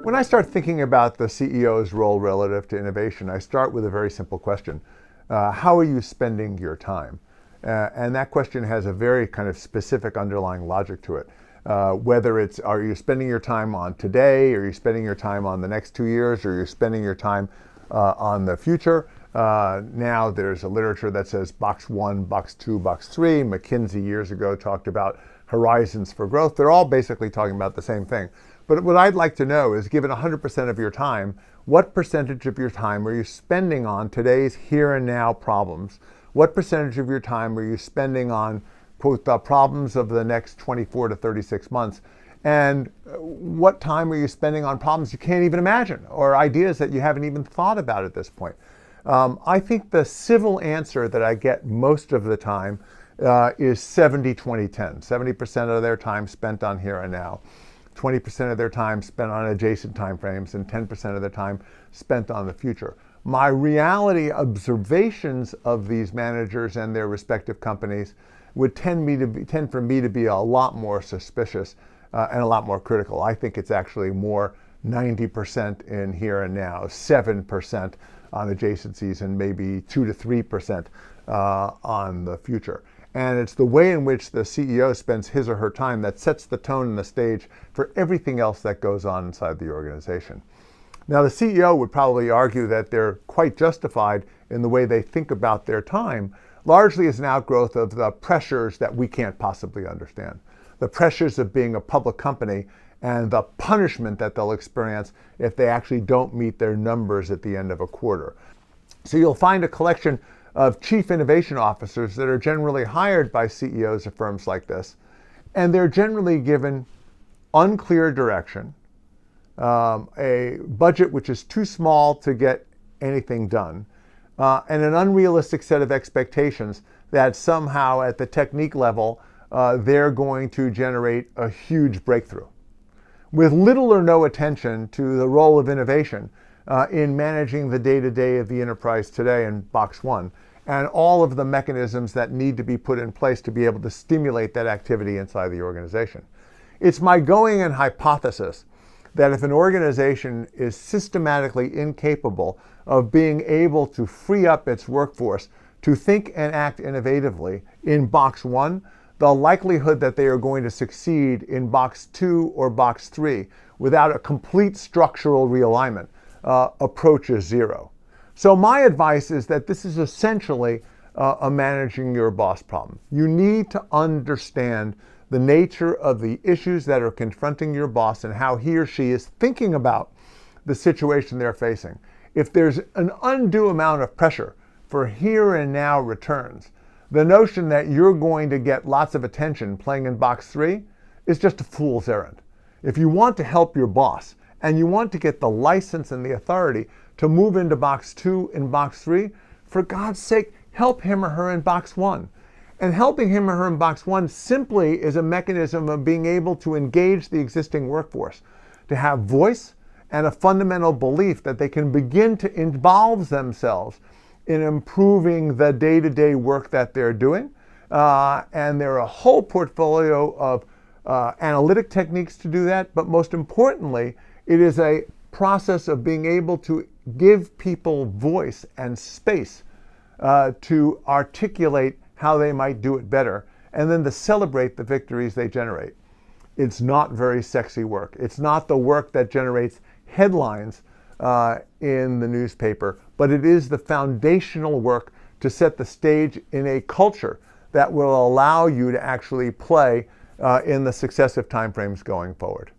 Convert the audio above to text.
When I start thinking about the CEO's role relative to innovation, I start with a very simple question. How are you spending your time? And that question has a very kind of specific underlying logic to it. Whether it's, are you spending your time on today, or are you spending your time on the next 2 years, or are you spending your time on the future? Now there's a literature that says box 1, box 2, box 3. McKinsey years ago talked about horizons for growth. They're all basically talking about the same thing. But what I'd like to know is, given 100% of your time, what percentage of your time are you spending on today's here and now problems? What percentage of your time are you spending on, quote, the problems of the next 24 to 36 months? And what time are you spending on problems you can't even imagine, or ideas that you haven't even thought about at this point? I think the civil answer that I get most of the time is 70-20-10. 70% of their time spent on here and now, 20% of their time spent on adjacent timeframes, and 10% of their time spent on the future. My reality observations of these managers and their respective companies would tend for me to be a lot more suspicious and a lot more critical. I think it's actually more 90% in here and now, 7% on adjacencies, and maybe 2 to 3% on the future. And it's the way in which the CEO spends his or her time that sets the tone and the stage for everything else that goes on inside the organization. Now, the CEO would probably argue that they're quite justified in the way they think about their time, largely as an outgrowth of the pressures that we can't possibly understand. The pressures of being a public company and the punishment that they'll experience if they actually don't meet their numbers at the end of a quarter. So you'll find a collection of chief innovation officers that are generally hired by CEOs of firms like this, and they're generally given unclear direction, a budget which is too small to get anything done, and an unrealistic set of expectations that somehow at the technique level they're going to generate a huge breakthrough, with little or no attention to the role of innovation in managing the day-to-day of the enterprise today in box 1, and all of the mechanisms that need to be put in place to be able to stimulate that activity inside the organization. It's my going-in hypothesis that if an organization is systematically incapable of being able to free up its workforce to think and act innovatively in box 1, the likelihood that they are going to succeed in box 2 or box 3 without a complete structural realignment approaches 0. So my advice is that this is essentially a managing your boss problem. You need to understand the nature of the issues that are confronting your boss and how he or she is thinking about the situation they're facing. If there's an undue amount of pressure for here and now returns, the notion that you're going to get lots of attention playing in box 3 is just a fool's errand. If you want to help your boss and you want to get the license and the authority to move into box 2 and box 3, for God's sake, help him or her in box 1. And helping him or her in box 1 simply is a mechanism of being able to engage the existing workforce, to have voice and a fundamental belief that they can begin to involve themselves in improving the day-to-day work that they're doing. And there are a whole portfolio of analytic techniques to do that, but most importantly, it is a process of being able to give people voice and space to articulate how they might do it better, and then to celebrate the victories they generate. It's not very sexy work. It's not the work that generates headlines in the newspaper, but it is the foundational work to set the stage in a culture that will allow you to actually play in the successive timeframes going forward.